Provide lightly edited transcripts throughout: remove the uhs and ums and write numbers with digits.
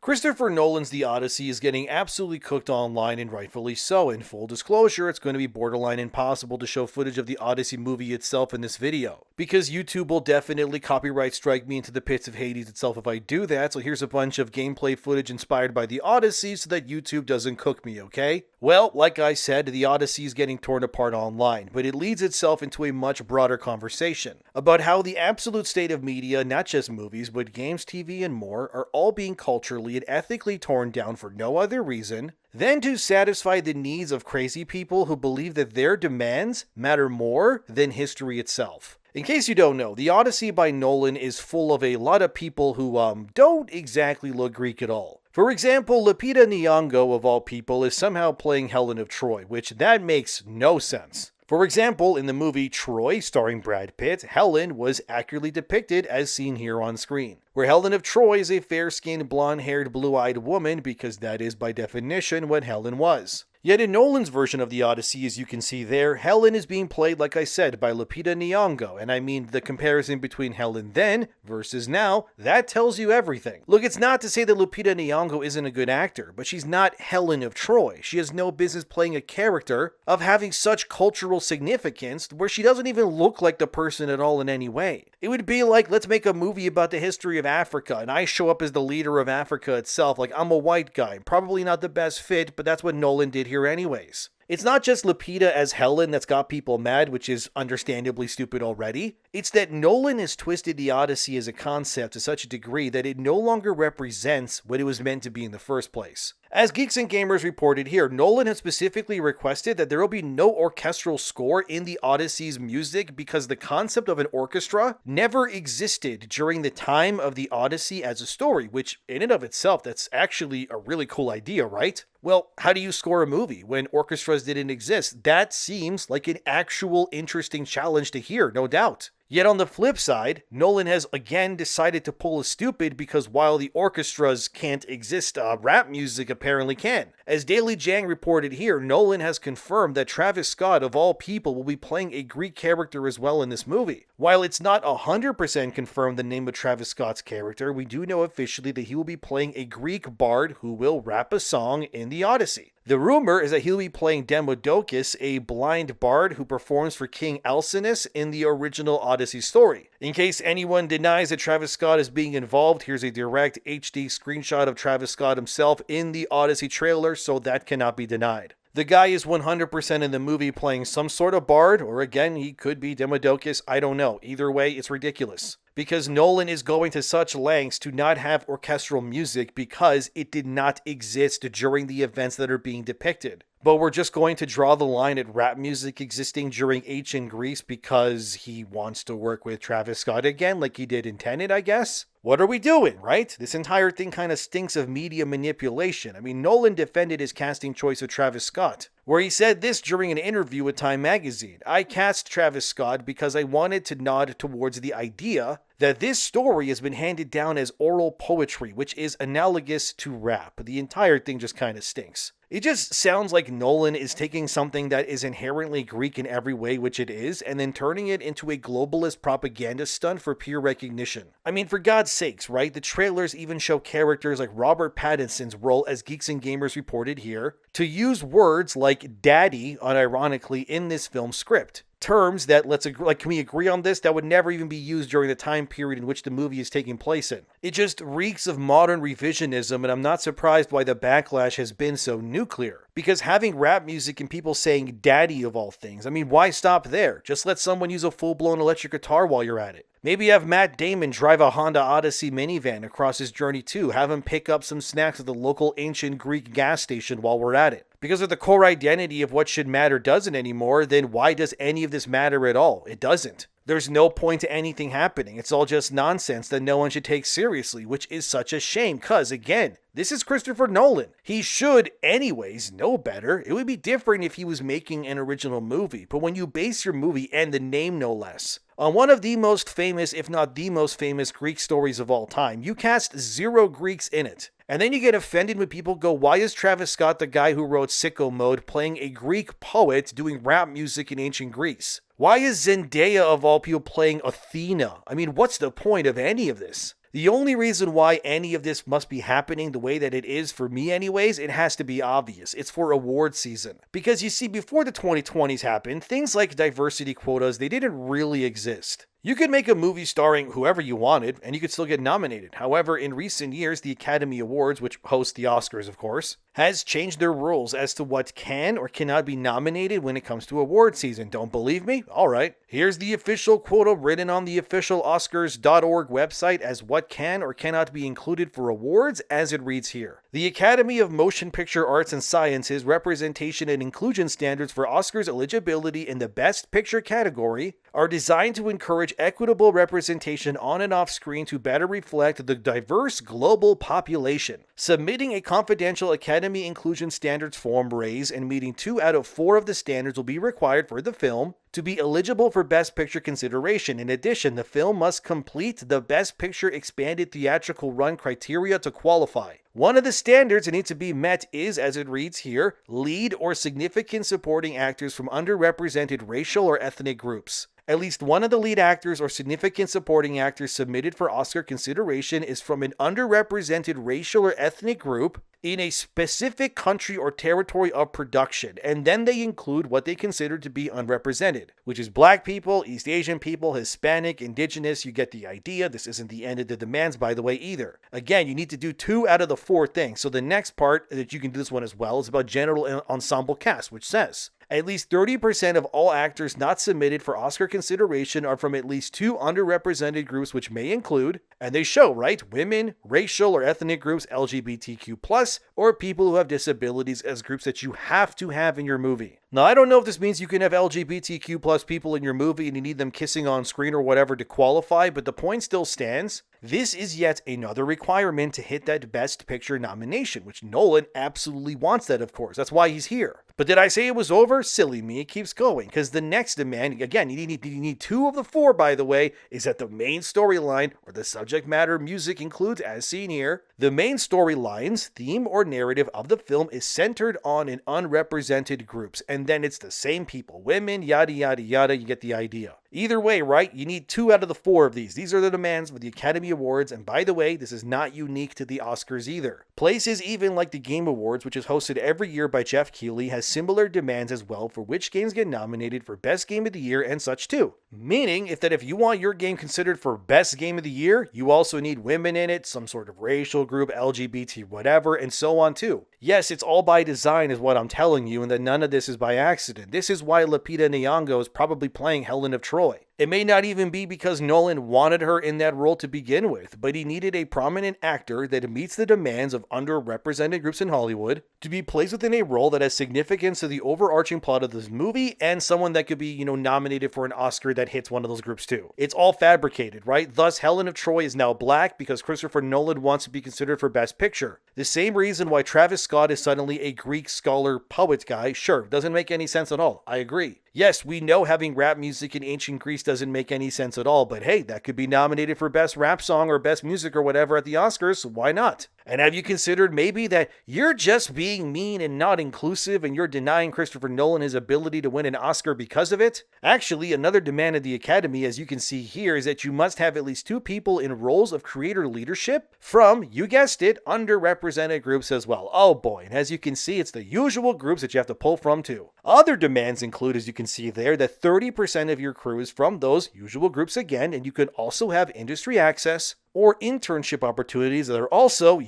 Christopher Nolan's The Odyssey is getting absolutely cooked online, and rightfully so. In full disclosure, it's going to be borderline impossible to show footage of the Odyssey movie itself in this video, because YouTube will definitely copyright strike me into the pits of Hades itself if I do that, so here's a bunch of gameplay footage inspired by The Odyssey so that YouTube doesn't cook me, okay? Well, like I said, The Odyssey is getting torn apart online, but it leads itself into a much broader conversation about how the absolute state of media, not just movies, but games, TV, and more, are all being culturally and ethically torn down for no other reason than to satisfy the needs of crazy people who believe that their demands matter more than history itself. In case you don't know, The Odyssey by Nolan is full of a lot of people who don't exactly look Greek at all. For example, Lupita Nyong'o, of all people, is somehow playing Helen of Troy, which that makes no sense. For example, in the movie Troy, starring Brad Pitt, Helen was accurately depicted as seen here on screen, where Helen of Troy is a fair-skinned, blonde-haired, blue-eyed woman because that is by definition what Helen was. Yet in Nolan's version of The Odyssey, as you can see there, Helen is being played, like I said, by Lupita Nyong'o, and I mean the comparison between Helen then versus now, that tells you everything. Look, it's not to say that Lupita Nyong'o isn't a good actor, but she's not Helen of Troy. She has no business playing a character of having such cultural significance where she doesn't even look like the person at all in any way. It would be like, let's make a movie about the history of Africa, and I show up as the leader of Africa itself, like I'm a white guy. Probably not the best fit, but that's what Nolan did here anyways. It's not just Lupita as Helen that's got people mad, which is understandably stupid already. It's that Nolan has twisted The Odyssey as a concept to such a degree that it no longer represents what it was meant to be in the first place. As Geeks and Gamers reported here, Nolan has specifically requested that there will be no orchestral score in The Odyssey's music because the concept of an orchestra never existed during the time of The Odyssey as a story, which in and of itself, that's actually a really cool idea, right? Well, how do you score a movie when orchestras didn't exist? That seems like an actual interesting challenge to hear, no doubt. Yet on the flip side, Nolan has again decided to pull a stupid because while the orchestras can't exist, rap music apparently can. As Daily Jang reported here, Nolan has confirmed that Travis Scott, of all people, will be playing a Greek character as well in this movie. While it's not 100% confirmed the name of Travis Scott's character, we do know officially that he will be playing a Greek bard who will rap a song in The Odyssey. The rumor is that he'll be playing Demodocus, a blind bard who performs for King Alcinous in the original Odyssey story. In case anyone denies that Travis Scott is being involved, here's a direct HD screenshot of Travis Scott himself in the Odyssey trailer, so that cannot be denied. The guy is 100% in the movie playing some sort of bard, or again, he could be Demodocus, I don't know. Either way, it's ridiculous. Because Nolan is going to such lengths to not have orchestral music because it did not exist during the events that are being depicted. But we're just going to draw the line at rap music existing during ancient Greece because he wants to work with Travis Scott again, like he did in Tenet, I guess? What are we doing, right? This entire thing kind of stinks of media manipulation. I mean, Nolan defended his casting choice of Travis Scott, where he said this during an interview with Time magazine. I cast Travis Scott because I wanted to nod towards the idea that this story has been handed down as oral poetry, which is analogous to rap. The entire thing just kind of stinks. It just sounds like Nolan is taking something that is inherently Greek in every way, which it is, and then turning it into a globalist propaganda stunt for peer recognition. I mean, for God's sakes, right? The trailers even show characters like Robert Pattinson's role, as Geeks and Gamers reported here, to use words like daddy, unironically, in this film script. Terms that, can we agree on this, that would never even be used during the time period in which the movie is taking place in. It just reeks of modern revisionism, and I'm not surprised why the backlash has been so nuclear. Because having rap music and people saying daddy of all things, I mean, why stop there? Just let someone use a full-blown electric guitar while you're at it. Maybe have Matt Damon drive a Honda Odyssey minivan across his journey too. Have him pick up some snacks at the local ancient Greek gas station while we're at it. Because if the core identity of what should matter doesn't anymore, then why does any of this matter at all? It doesn't. There's no point to anything happening. It's all just nonsense that no one should take seriously, which is such a shame because, again, this is Christopher Nolan. He should, anyways, know better. It would be different if he was making an original movie, but when you base your movie, and the name no less, on one of the most famous, if not the most famous Greek stories of all time, you cast 0 Greeks in it. And then you get offended when people go, why is Travis Scott, the guy who wrote Sicko Mode, playing a Greek poet doing rap music in ancient Greece? Why is Zendaya, of all people, playing Athena? I mean, what's the point of any of this? The only reason why any of this must be happening the way that it is, for me anyways, it has to be obvious. It's for award season. Because you see, before the 2020s happened, things like diversity quotas, they didn't really exist. You could make a movie starring whoever you wanted, and you could still get nominated. However, in recent years, the Academy Awards, which host the Oscars, of course, has changed their rules as to what can or cannot be nominated when it comes to award season. Don't believe me? Alright. Here's the official quota written on the official Oscars.org website as what can or cannot be included for awards, as it reads here. The Academy of Motion Picture Arts and Sciences representation and inclusion standards for Oscars eligibility in the Best Picture category are designed to encourage equitable representation on and off screen to better reflect the diverse global population. Submitting a confidential Academy Inclusion Standards form raise and meeting 2 out of 4 of the standards will be required for the film to be eligible for Best Picture consideration. In addition, the film must complete the Best Picture expanded theatrical run criteria to qualify. One of the standards that need to be met is, as it reads here, lead or significant supporting actors from underrepresented racial or ethnic groups. At least one of the lead actors or significant supporting actors submitted for Oscar consideration is from an underrepresented racial or ethnic group in a specific country or territory of production, and then they include what they consider to be unrepresented, which is Black people, East Asian people, Hispanic, Indigenous. You get the idea. This isn't the end of the demands, by the way, either. Again, you need to do 2 out of the 4 things. So the next part that you can do this one as well is about general ensemble cast, which says at least 30% of all actors not submitted for Oscar consideration are from at least 2 underrepresented groups, which may include, and they show, right, women, racial or ethnic groups, LGBTQ+, or people who have disabilities as groups that you have to have in your movie. Now, I don't know if this means you can have LGBTQ+ people in your movie and you need them kissing on screen or whatever to qualify, but the point still stands. This is yet another requirement to hit that Best Picture nomination, which Nolan absolutely wants that, of course. That's why he's here. But did I say it was over? Silly me, it keeps going. Because the next demand, again, you need 2 of the 4, by the way, is that the main storyline or the subject matter music includes, as seen here, the main storyline's theme or narrative of the film is centered on an unrepresented groups. And then it's the same people, women, yada, yada, yada, you get the idea. Either way, right, you need 2 out of the 4 of these. These are the demands for the Academy Awards, and by the way, this is not unique to the Oscars either. Places even like the Game Awards, which is hosted every year by Jeff Keighley, has similar demands as well for which games get nominated for Best Game of the Year and such too. Meaning, if you want your game considered for Best Game of the Year, you also need women in it, some sort of racial group, LGBT, whatever, and so on too. Yes, it's all by design is what I'm telling you, and that none of this is by accident. This is why Lupita Nyong'o is probably playing Helen of Troy. It may not even be because Nolan wanted her in that role to begin with, but he needed a prominent actor that meets the demands of underrepresented groups in Hollywood to be placed within a role that has significance to the overarching plot of this movie, and someone that could be, nominated for an Oscar that hits one of those groups too. It's all fabricated, right? Thus, Helen of Troy is now black because Christopher Nolan wants to be considered for Best Picture. The same reason why Travis Scott is suddenly a Greek scholar poet guy, sure, doesn't make any sense at all. I agree. Yes, we know having rap music in ancient Greece doesn't make any sense at all, but hey, that could be nominated for Best Rap Song or Best Music or whatever at the Oscars, so why not? And have you considered maybe that you're just being mean and not inclusive and you're denying Christopher Nolan his ability to win an Oscar because of it? Actually, another demand of the Academy, as you can see here, is that you must have at least 2 people in roles of creator leadership from, you guessed it, underrepresented groups as well. Oh boy, and as you can see, it's the usual groups that you have to pull from too. Other demands include, as you can see there, that 30% of your crew is from those usual groups again, and you can also have industry access or internship opportunities that are also,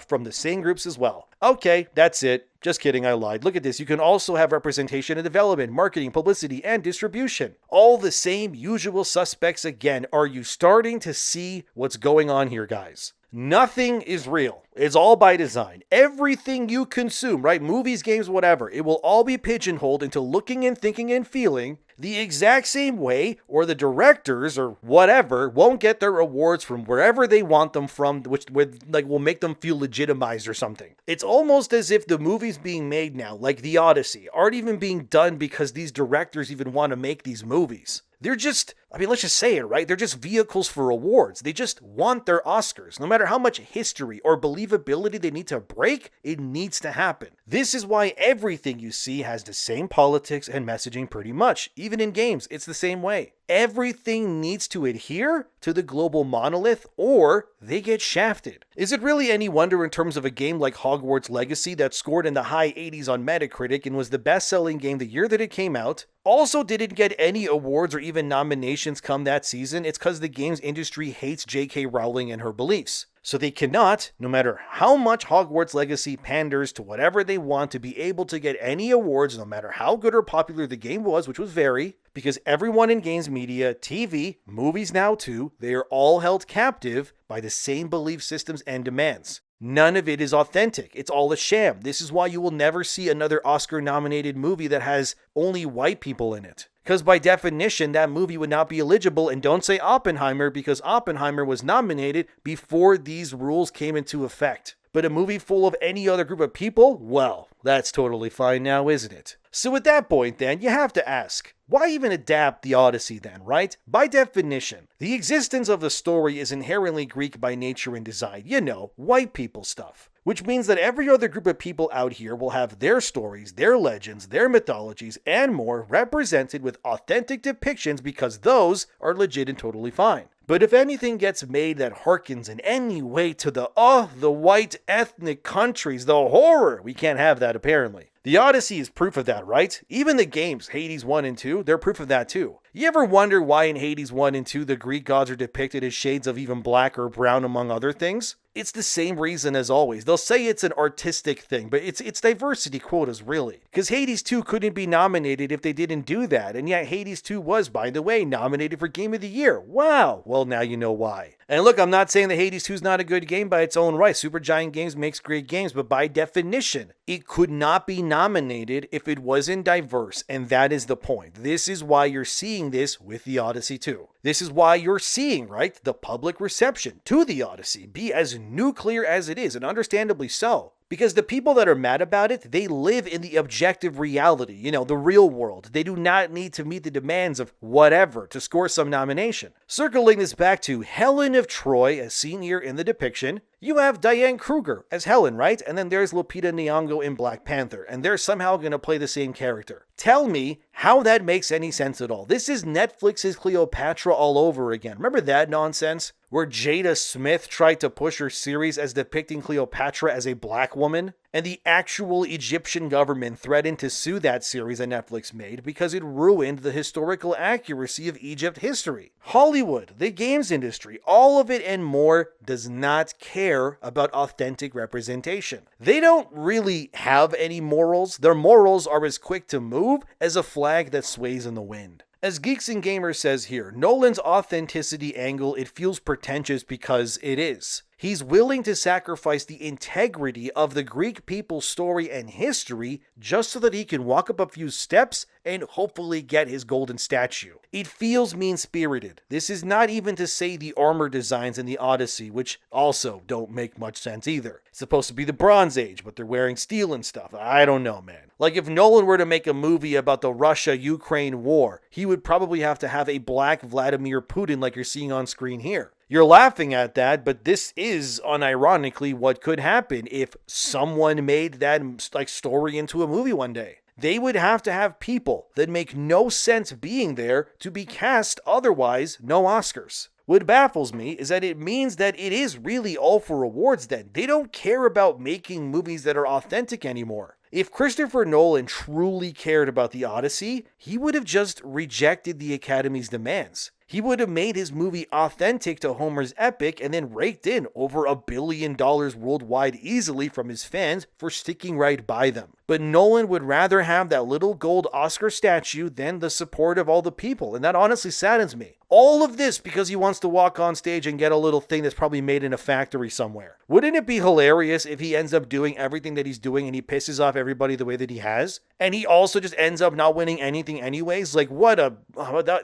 from the same groups as well. Okay, that's it. Just kidding, I lied. Look at this. You can also have representation in development, marketing, publicity, and distribution. All the same usual suspects again. Are you starting to see what's going on here, guys? Nothing is real. It's all by design. Everything you consume, right? Movies, games, whatever. It will all be pigeonholed into looking and thinking and feeling the exact same way, or the directors or whatever won't get their awards from wherever they want them from, which will make them feel legitimized or something. It's almost as if the movies being made now, like the Odyssey, aren't even being done because these directors even want to make these movies. They're just, I mean, let's just say it, right? They're just vehicles for awards. They just want their Oscars. No matter how much history or believability they need to break, it needs to happen. This is why everything you see has the same politics and messaging pretty much. Even in games, it's the same way. Everything needs to adhere to the global monolith or they get shafted. Is it really any wonder in terms of a game like Hogwarts Legacy that scored in the high 80s on Metacritic and was the best-selling game the year that it came out, also didn't get any awards or even nominations come that season? It's because the games industry hates J.K. Rowling and her beliefs. So they cannot, no matter how much Hogwarts Legacy panders to whatever they want, to be able to get any awards, no matter how good or popular the game was, which was very, because everyone in games media, TV, movies now too, they are all held captive by the same belief systems and demands. None of it is authentic. It's all a sham. This is why you will never see another Oscar-nominated movie that has only white people in it. Because by definition, that movie would not be eligible, and don't say Oppenheimer, because Oppenheimer was nominated before these rules came into effect. But a movie full of any other group of people? Well, that's totally fine now, isn't it? So at that point then, you have to ask, why even adapt the Odyssey then, right? By definition, the existence of the story is inherently Greek by nature and design. You know, white people stuff. Which means that every other group of people out here will have their stories, their legends, their mythologies, and more represented with authentic depictions because those are legit and totally fine. But if anything gets made that harkens in any way to the white ethnic countries, the horror, we can't have that apparently. The Odyssey is proof of that, right? Even the games, Hades 1 and 2, they're proof of that too. You ever wonder why in Hades 1 and 2 the Greek gods are depicted as shades of even black or brown among other things? It's the same reason as always. They'll say it's an artistic thing, but it's diversity quotas really. Because Hades 2 couldn't be nominated if they didn't do that, and yet Hades 2 was, by the way, nominated for Game of the Year. Wow! Well, now you know why. And look, I'm not saying that Hades 2 is not a good game by its own right. Supergiant Games makes great games, but by definition, it could not be nominated if it wasn't diverse, and that is the point. This is why you're seeing this with the Odyssey 2. This is why you're seeing, right, the public reception to the Odyssey be as nuclear as it is, and understandably so. Because the people that are mad about it, they live in the objective reality, you know, the real world. They do not need to meet the demands of whatever to score some nomination. Circling this back to Helen of Troy, as seen here in the depiction, you have Diane Kruger as Helen, right? And then there's Lupita Nyong'o in Black Panther, and they're somehow going to play the same character. Tell me how that makes any sense at all. This is Netflix's Cleopatra all over again. Remember that nonsense? Where Jada Smith tried to push her series as depicting Cleopatra as a black woman? And the actual Egyptian government threatened to sue that series that Netflix made because it ruined the historical accuracy of Egypt history. Hollywood, the games industry, all of it and more does not care about authentic representation. They don't really have any morals. Their morals are as quick to move as a flag that sways in the wind. As Geeks and Gamers says here, Nolan's authenticity angle, it feels pretentious because it is. He's willing to sacrifice the integrity of the Greek people's story and history just so that he can walk up a few steps and hopefully get his golden statue. It feels mean-spirited. This is not even to say the armor designs in the Odyssey, which also don't make much sense either. It's supposed to be the Bronze Age, but they're wearing steel and stuff. I don't know, man. Like if Nolan were to make a movie about the Russia-Ukraine war, he would probably have to have a black Vladimir Putin like you're seeing on screen here. You're laughing at that, but this is unironically what could happen if someone made that story into a movie one day. They would have to have people that make no sense being there to be cast, otherwise no Oscars. What baffles me is that it means that it is really all for awards then. They don't care about making movies that are authentic anymore. If Christopher Nolan truly cared about the Odyssey, he would have just rejected the Academy's demands. He would have made his movie authentic to Homer's epic and then raked in over $1 billion worldwide easily from his fans for sticking right by them. But Nolan would rather have that little gold Oscar statue than the support of all the people, and that honestly saddens me. All of this because he wants to walk on stage and get a little thing that's probably made in a factory somewhere. Wouldn't it be hilarious if he ends up doing everything that he's doing and he pisses off everybody the way that he has? And he also just ends up not winning anything anyways? Like what a...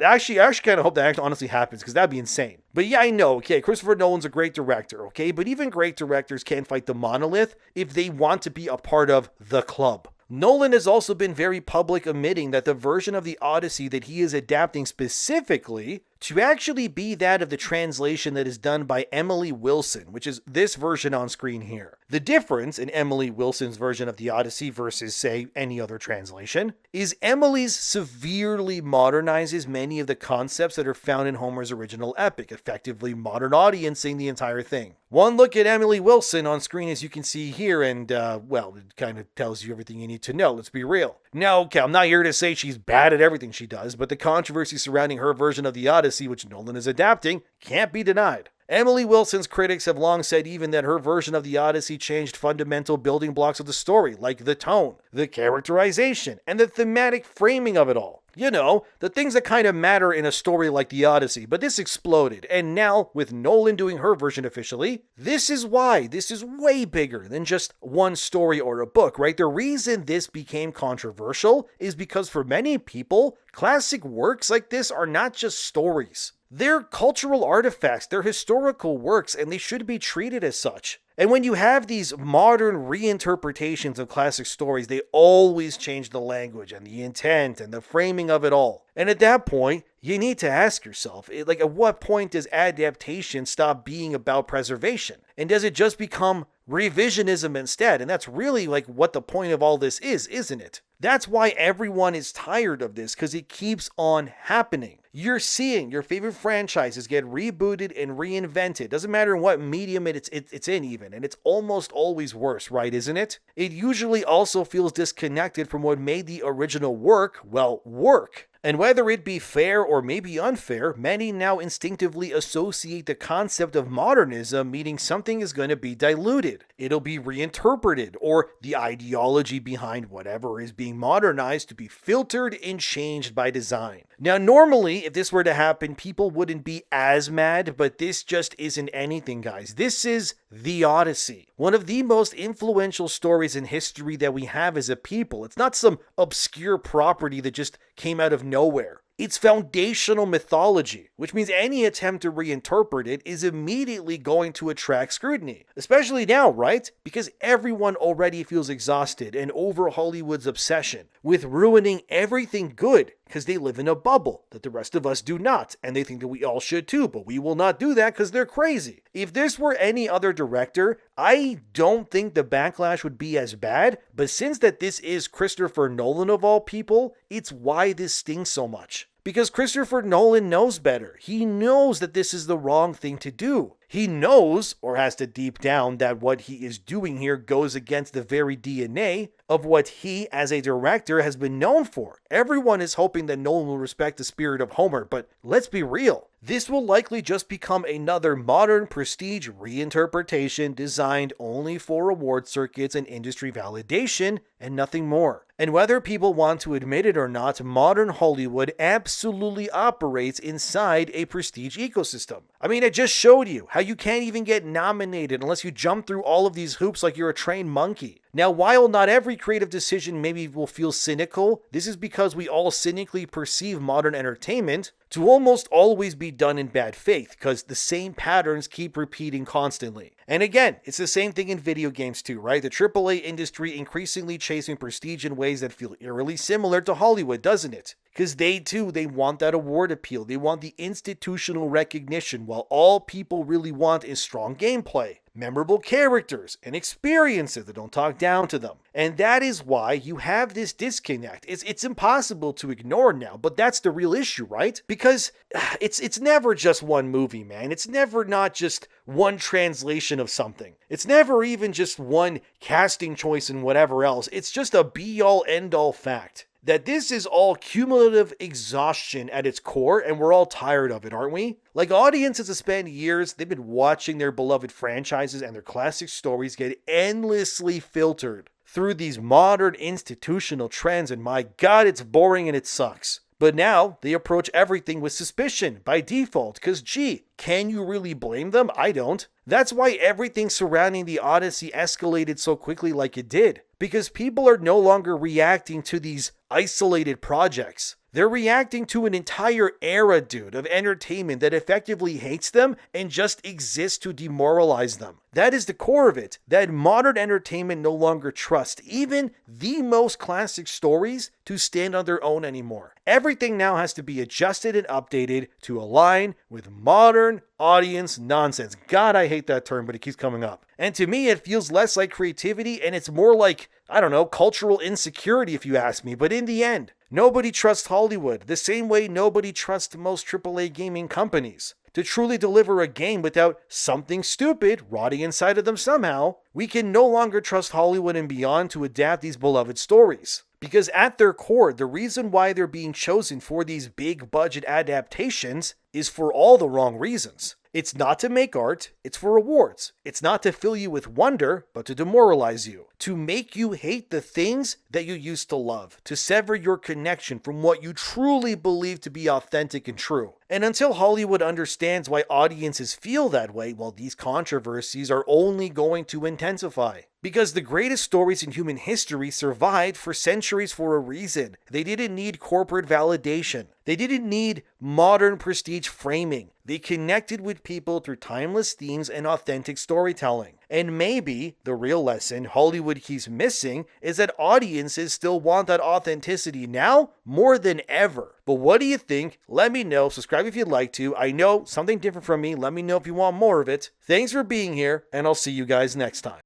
Actually, I kind of hope that honestly happens because that'd be insane. But yeah, I know, okay, Christopher Nolan's a great director, okay? But even great directors can't fight the monolith if they want to be a part of the club. Nolan has also been very public admitting that the version of the Odyssey that he is adapting specifically to actually be that of the translation that is done by Emily Wilson, which is this version on screen here. The difference in Emily Wilson's version of the Odyssey versus, say, any other translation, is Emily's severely modernizes many of the concepts that are found in Homer's original epic, effectively modern audiencing the entire thing. One look at Emily Wilson on screen, as you can see here, and, well, it kind of tells you everything you need to know, let's be real. Now, okay, I'm not here to say she's bad at everything she does, but the controversy surrounding her version of the Odyssey, which Nolan is adapting, can't be denied. Emily Wilson's critics have long said even that her version of the Odyssey changed fundamental building blocks of the story, like the tone, the characterization, and the thematic framing of it all. You know, the things that kind of matter in a story like the Odyssey, but this exploded, and now, with Nolan doing her version officially, this is why this is way bigger than just one story or a book, right? The reason this became controversial is because for many people, classic works like this are not just stories. They're cultural artifacts, they're historical works, and they should be treated as such. And when you have these modern reinterpretations of classic stories, they always change the language and the intent and the framing of it all. And at that point, you need to ask yourself, like, at what point does adaptation stop being about preservation? And does it just become revisionism instead? And that's really like what the point of all this is, isn't it? That's why everyone is tired of this, because it keeps on happening. You're seeing your favorite franchises get rebooted and reinvented. Doesn't matter in what medium it's in even, and it's almost always worse, right, isn't it? It usually also feels disconnected from what made the original work, well, work. And whether it be fair or maybe unfair, many now instinctively associate the concept of modernism meaning something is going to be diluted. It'll be reinterpreted, or the ideology behind whatever is being modernized to be filtered and changed by design. Now, normally, if this were to happen, people wouldn't be as mad, but this just isn't anything, guys. This is the Odyssey, one of the most influential stories in history that we have as a people. It's not some obscure property that just came out of nowhere. It's foundational mythology, which means any attempt to reinterpret it is immediately going to attract scrutiny. Especially now, right? Because everyone already feels exhausted and over Hollywood's obsession with ruining everything good because they live in a bubble that the rest of us do not, and they think that we all should too, but we will not do that because they're crazy. If this were any other director, I don't think the backlash would be as bad, but since that this is Christopher Nolan of all people, it's why this stings so much. Because Christopher Nolan knows better. He knows that this is the wrong thing to do. He knows, or has to deep down, that what he is doing here goes against the very DNA of what he, as a director, has been known for. Everyone is hoping that Nolan will respect the spirit of Homer, but let's be real. This will likely just become another modern prestige reinterpretation designed only for award circuits and industry validation, and nothing more. And whether people want to admit it or not, modern Hollywood absolutely operates inside a prestige ecosystem. I mean, I just showed you how you can't even get nominated unless you jump through all of these hoops like you're a trained monkey. Now, while not every creative decision maybe will feel cynical, this is because we all cynically perceive modern entertainment to almost always be done in bad faith, because the same patterns keep repeating constantly. And again, it's the same thing in video games too, right? The AAA industry increasingly chasing prestige in ways that feel eerily similar to Hollywood, doesn't it? Because they want that award appeal. They want the institutional recognition, while all people really want is strong gameplay, memorable characters, and experiences that don't talk down to them. And that is why you have this disconnect. It's impossible to ignore now, but that's the real issue, right? Because it's never just one movie, man. It's never not just one translation of something. It's never even just one casting choice and whatever else. It's just a be-all, end-all fact that this is all cumulative exhaustion at its core, and we're all tired of it, aren't we? Like, audiences have spent years, they've been watching their beloved franchises and their classic stories get endlessly filtered through these modern institutional trends, and my god, it's boring and it sucks. But now, they approach everything with suspicion by default, because gee, can you really blame them? I don't. That's why everything surrounding the Odyssey escalated so quickly like it did. Because people are no longer reacting to these isolated projects. They're reacting to an entire era, dude, of entertainment that effectively hates them and just exists to demoralize them. That is the core of it, that modern entertainment no longer trusts even the most classic stories to stand on their own anymore. Everything now has to be adjusted and updated to align with modern audience nonsense. God, I hate that term, but it keeps coming up. And to me, it feels less like creativity and it's more like, I don't know, cultural insecurity if you ask me. But in the end, nobody trusts Hollywood the same way nobody trusts most AAA gaming companies. To truly deliver a game without something stupid rotting inside of them somehow, we can no longer trust Hollywood and beyond to adapt these beloved stories. Because at their core, the reason why they're being chosen for these big budget adaptations is for all the wrong reasons. It's not to make art, it's for rewards. It's not to fill you with wonder, but to demoralize you. To make you hate the things that you used to love. To sever your connection from what you truly believe to be authentic and true. And until Hollywood understands why audiences feel that way, well, these controversies are only going to intensify. Because the greatest stories in human history survived for centuries for a reason. They didn't need corporate validation. They didn't need modern prestige framing. They connected with people through timeless themes and authentic storytelling. And maybe the real lesson Hollywood keeps missing is that audiences still want that authenticity now more than ever. But what do you think? Let me know. Subscribe if you'd like to. I know something different from me. Let me know if you want more of it. Thanks for being here, and I'll see you guys next time.